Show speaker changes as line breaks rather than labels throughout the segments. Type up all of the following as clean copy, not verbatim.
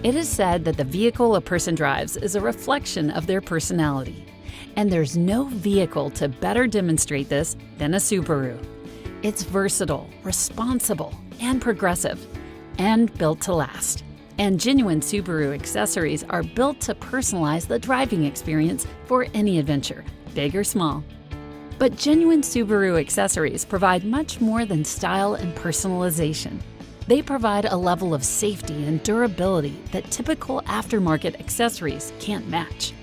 It is said that the vehicle a person drives is a reflection of their personality. And there's no vehicle to better demonstrate this than a Subaru. It's versatile, responsible, and progressive, and built to last. And genuine Subaru accessories are built to personalize the driving experience for any adventure, big or small. But genuine Subaru accessories provide much more than style and personalization. They provide a level of safety and durability that typical aftermarket accessories can't match.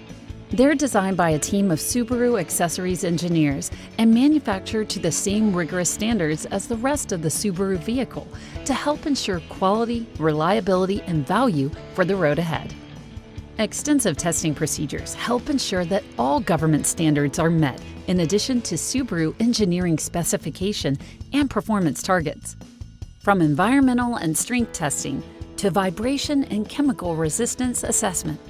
They're designed by a team of Subaru accessories engineers and manufactured to the same rigorous standards as the rest of the Subaru vehicle to help ensure quality, reliability, and value for the road ahead. Extensive testing procedures help ensure that all government standards are met, in addition to Subaru engineering specification and performance targets. From environmental and strength testing to vibration and chemical resistance assessment,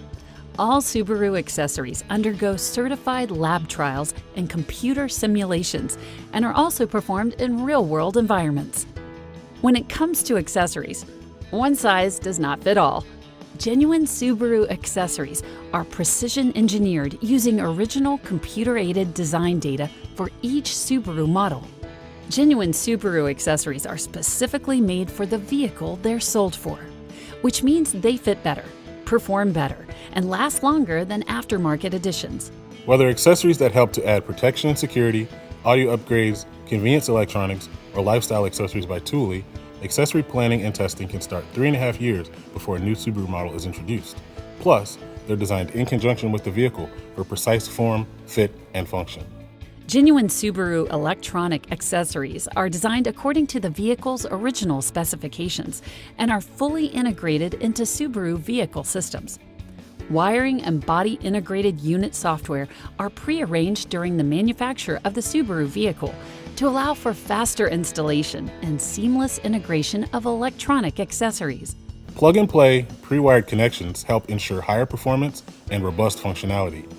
all Subaru accessories undergo certified lab trials and computer simulations and are also performed in real-world environments. When it comes to accessories, one size does not fit all. Genuine Subaru accessories are precision engineered using original computer-aided design data for each Subaru model. Genuine Subaru accessories are specifically made for the vehicle they're sold for, which means they fit better, perform better, and last longer than aftermarket editions.
Whether accessories that help to add protection and security, audio upgrades, convenience electronics, or lifestyle accessories by Thule, accessory planning and testing can start 3.5 years before a new Subaru model is introduced. Plus, they're designed in conjunction with the vehicle for precise form, fit, and function.
Genuine Subaru electronic accessories are designed according to the vehicle's original specifications and are fully integrated into Subaru vehicle systems. Wiring and body integrated unit software are pre-arranged during the manufacture of the Subaru vehicle to allow for faster installation and seamless integration of electronic accessories.
Plug-and-play, pre-wired connections help ensure higher performance and robust functionality.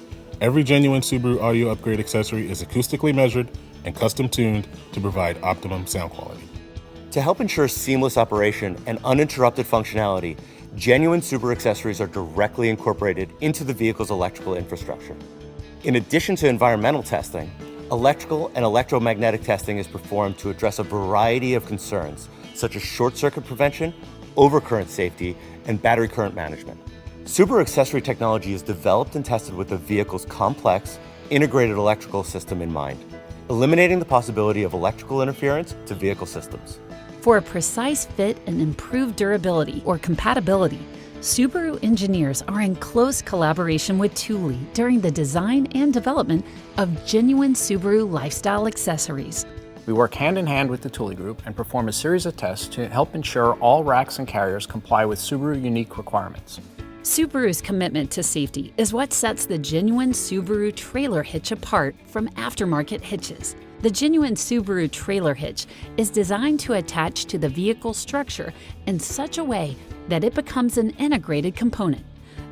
Every genuine Subaru audio upgrade accessory is acoustically measured and custom-tuned to provide optimum sound quality.
To help ensure seamless operation and uninterrupted functionality, genuine Subaru accessories are directly incorporated into the vehicle's electrical infrastructure. In addition to environmental testing, electrical and electromagnetic testing is performed to address a variety of concerns, such as short circuit prevention, overcurrent safety, and battery current management. Subaru accessory technology is developed and tested with the vehicle's complex, integrated electrical system in mind, eliminating the possibility of electrical interference to vehicle systems.
For a precise fit and improved durability or compatibility, Subaru engineers are in close collaboration with Thule during the design and development of genuine Subaru lifestyle accessories.
We work hand in hand with the Thule Group and perform a series of tests to help ensure all racks and carriers comply with Subaru unique requirements.
Subaru's commitment to safety is what sets the genuine Subaru trailer hitch apart from aftermarket hitches. The genuine Subaru trailer hitch is designed to attach to the vehicle structure in such a way that it becomes an integrated component,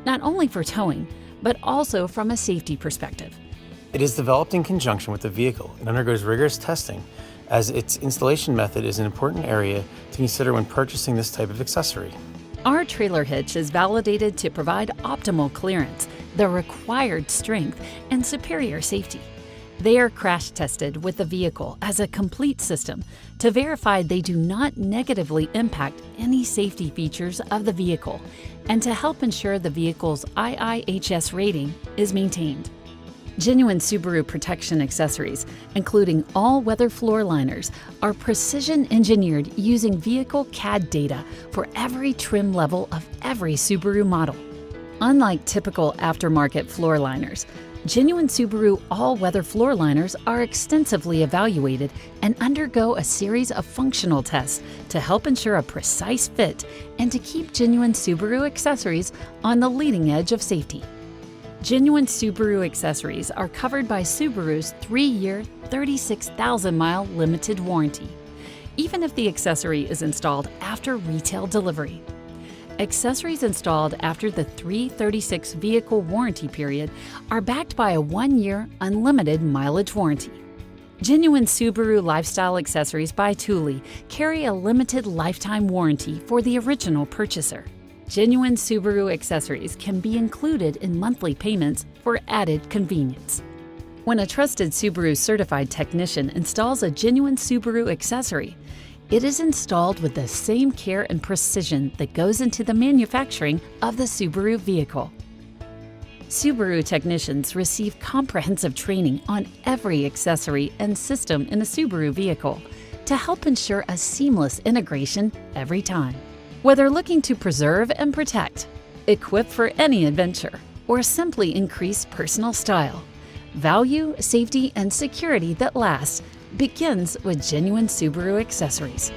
not only for towing, but also from a safety perspective.
It is developed in conjunction with the vehicle and undergoes rigorous testing, as its installation method is an important area to consider when purchasing this type of accessory.
Our trailer hitch is validated to provide optimal clearance, the required strength, and superior safety. They are crash tested with the vehicle as a complete system to verify they do not negatively impact any safety features of the vehicle and to help ensure the vehicle's IIHS rating is maintained. Genuine Subaru protection accessories, including all-weather floor liners, are precision engineered using vehicle CAD data for every trim level of every Subaru model. Unlike typical aftermarket floor liners, genuine Subaru all-weather floor liners are extensively evaluated and undergo a series of functional tests to help ensure a precise fit and to keep genuine Subaru accessories on the leading edge of safety. Genuine Subaru accessories are covered by Subaru's 3-year, 36,000-mile limited warranty, even if the accessory is installed after retail delivery. Accessories installed after the 336 vehicle warranty period are backed by a 1-year unlimited mileage warranty. Genuine Subaru lifestyle accessories by Thule carry a limited lifetime warranty for the original purchaser. genuine Subaru accessories can be included in monthly payments for added convenience. When a trusted Subaru certified technician installs a genuine Subaru accessory, it is installed with the same care and precision that goes into the manufacturing of the Subaru vehicle. Subaru technicians receive comprehensive training on every accessory and system in a Subaru vehicle to help ensure a seamless integration every time. Whether looking to preserve and protect, equip for any adventure, or simply increase personal style, value, safety, and security that lasts begins with genuine Subaru accessories.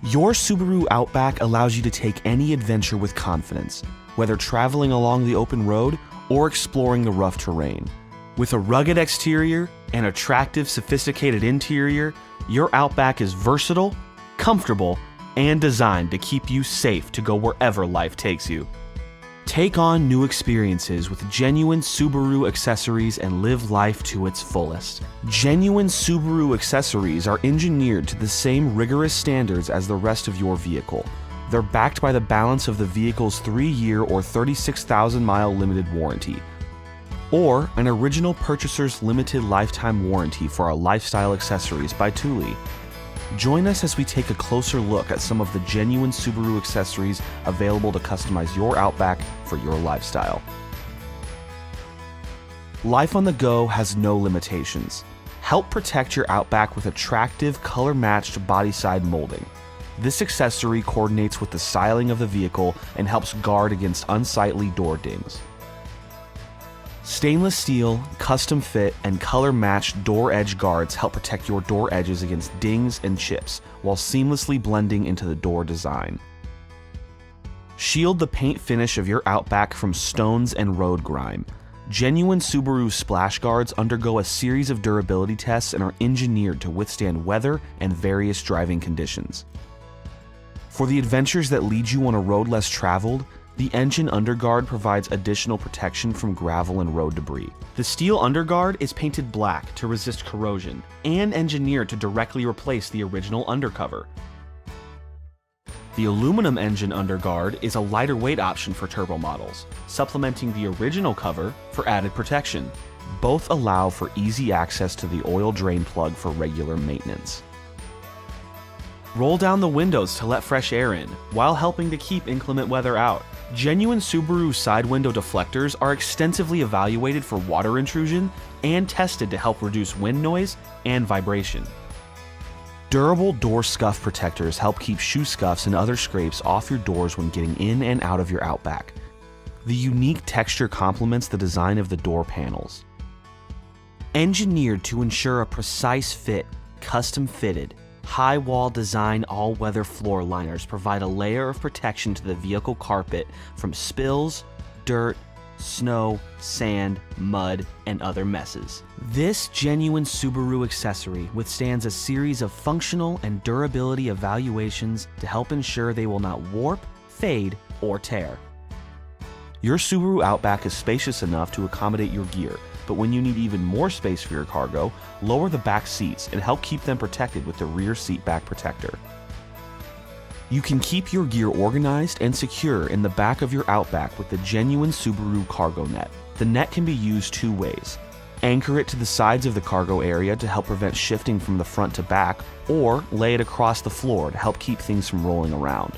Your Subaru Outback allows you to take any adventure with confidence, whether traveling along the open road or exploring the rough terrain. With a rugged exterior and attractive, sophisticated interior, your Outback is versatile, comfortable, and designed to keep you safe to go wherever life takes you. Take on new experiences with genuine Subaru accessories and live life to its fullest. Genuine Subaru accessories are engineered to the same rigorous standards as the rest of your vehicle. They're backed by the balance of the vehicle's 3-year or 36,000-mile limited warranty, or an original purchaser's limited lifetime warranty for our lifestyle accessories by Thule. Join us as we take a closer look at some of the genuine Subaru accessories available to customize your Outback for your lifestyle. Life on the go has no limitations. Help protect your Outback with attractive, color-matched body side molding. This accessory coordinates with the styling of the vehicle and helps guard against unsightly door dings. Stainless steel, custom fit, and color-matched door edge guards help protect your door edges against dings and chips while seamlessly blending into the door design. Shield the paint finish of your Outback from stones and road grime. Genuine Subaru splash guards undergo a series of durability tests and are engineered to withstand weather and various driving conditions. For the adventures that lead you on a road less traveled, the engine underguard provides additional protection from gravel and road debris. The steel underguard is painted black to resist corrosion and engineered to directly replace the original undercover. The aluminum engine underguard is a lighter weight option for turbo models, supplementing the original cover for added protection. Both allow for easy access to the oil drain plug for regular maintenance. Roll down the windows to let fresh air in, while helping to keep inclement weather out. Genuine Subaru side window deflectors are extensively evaluated for water intrusion and tested to help reduce wind noise and vibration. Durable door scuff protectors help keep shoe scuffs and other scrapes off your doors when getting in and out of your Outback. The unique texture complements the design of the door panels. Engineered to ensure a precise fit, custom fitted, high wall design all-weather floor liners provide a layer of protection to the vehicle carpet from spills, dirt, snow, sand, mud, and other messes. This genuine Subaru accessory withstands a series of functional and durability evaluations to help ensure they will not warp, fade, or tear. Your Subaru Outback is spacious enough to accommodate your gear, but when you need even more space for your cargo, lower the back seats and help keep them protected with the rear seat back protector. You can keep your gear organized and secure in the back of your Outback with the genuine Subaru cargo net. The net can be used two ways. Anchor it to the sides of the cargo area to help prevent shifting from the front to back, or lay it across the floor to help keep things from rolling around.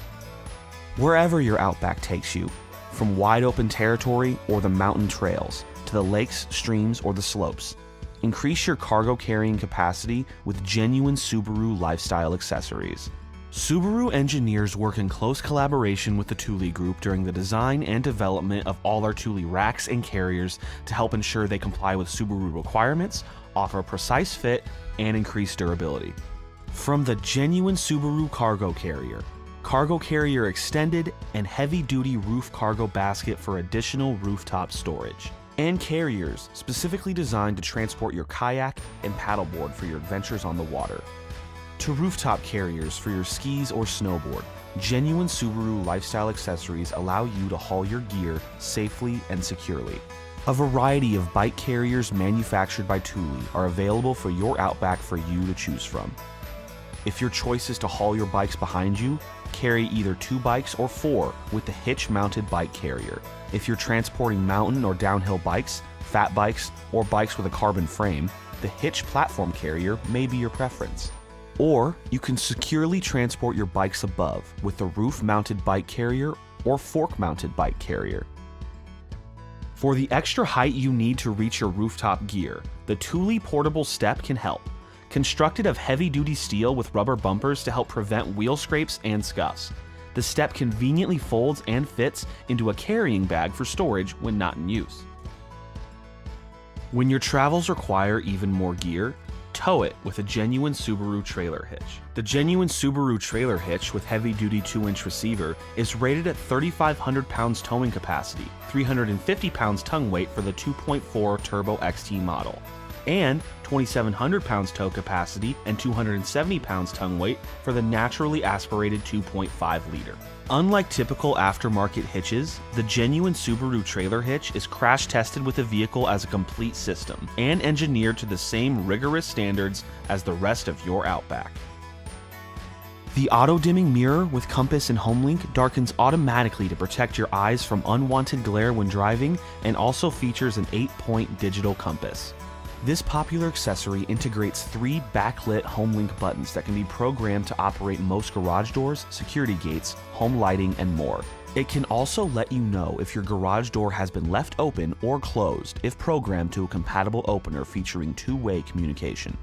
Wherever your Outback takes you, from wide open territory or the mountain trails, to the lakes, streams, or the slopes, increase your cargo carrying capacity with genuine Subaru lifestyle accessories. Subaru engineers work in close collaboration with the Thule Group during the design and development of all our Thule racks and carriers to help ensure they comply with Subaru requirements, offer a precise fit, and increase durability. From the genuine Subaru cargo carrier, cargo carrier extended, and heavy-duty roof cargo basket for additional rooftop storage. And carriers specifically designed to transport your kayak and paddleboard for your adventures on the water. To rooftop carriers for your skis or snowboard, genuine Subaru lifestyle accessories allow you to haul your gear safely and securely. A variety of bike carriers manufactured by Thule are available for your Outback for you to choose from. If your choice is to haul your bikes behind you, carry either 2 bikes or 4 with the Hitch mounted bike carrier. If you're transporting mountain or downhill bikes, fat bikes, or bikes with a carbon frame, the Hitch platform carrier may be your preference. Or you can securely transport your bikes above with the roof-mounted bike carrier or fork-mounted bike carrier. For the extra height you need to reach your rooftop gear, the Thule portable step can help. Constructed of heavy-duty steel with rubber bumpers to help prevent wheel scrapes and scuffs, the step conveniently folds and fits into a carrying bag for storage when not in use. When your travels require even more gear, tow it with a genuine Subaru trailer hitch. The genuine Subaru trailer hitch with heavy-duty 2-inch receiver is rated at 3,500 pounds towing capacity, 350 pounds tongue weight for the 2.4 Turbo XT model, and 2,700 pounds tow capacity and 270 pounds tongue weight for the naturally aspirated 2.5 liter. Unlike typical aftermarket hitches, the genuine Subaru trailer hitch is crash tested with the vehicle as a complete system and engineered to the same rigorous standards as the rest of your Outback. The auto-dimming mirror with compass and HomeLink darkens automatically to protect your eyes from unwanted glare when driving and also features an 8-point digital compass. This popular accessory integrates 3 backlit HomeLink buttons that can be programmed to operate most garage doors, security gates, home lighting, and more. It can also let you know if your garage door has been left open or closed if programmed to a compatible opener featuring 2-way communication.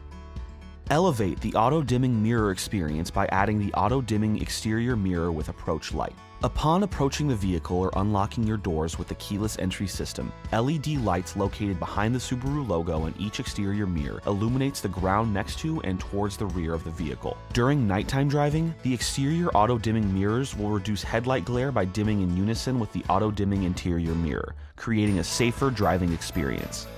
Elevate the auto-dimming mirror experience by adding the auto-dimming exterior mirror with approach light. Upon approaching the vehicle or unlocking your doors with the keyless entry system, LED lights located behind the Subaru logo in each exterior mirror illuminates the ground next to and towards the rear of the vehicle. During nighttime driving, the exterior auto-dimming mirrors will reduce headlight glare by dimming in unison with the auto-dimming interior mirror, creating a safer driving experience.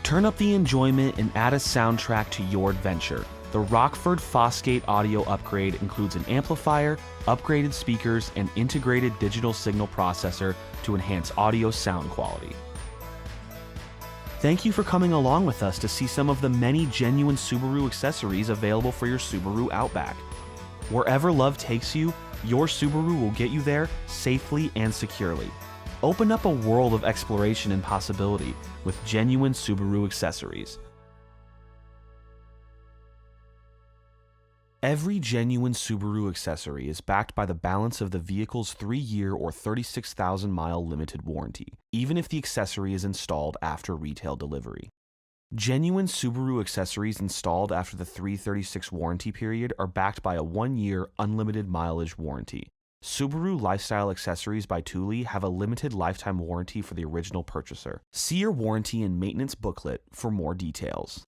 Turn up the enjoyment and add a soundtrack to your adventure. The Rockford Fosgate audio upgrade includes an amplifier, upgraded speakers, and integrated digital signal processor to enhance audio sound quality. Thank you for coming along with us to see some of the many genuine Subaru accessories available for your Subaru Outback. Wherever love takes you, your Subaru will get you there safely and securely. Open up a world of exploration and possibility with genuine Subaru accessories. Every genuine Subaru accessory is backed by the balance of the vehicle's 3-year or 36,000-mile limited warranty, even if the accessory is installed after retail delivery. Genuine Subaru accessories installed after the 336 warranty period are backed by a 1-year unlimited mileage warranty. Subaru Lifestyle Accessories by Thule have a limited lifetime warranty for the original purchaser. See your warranty and maintenance booklet for more details.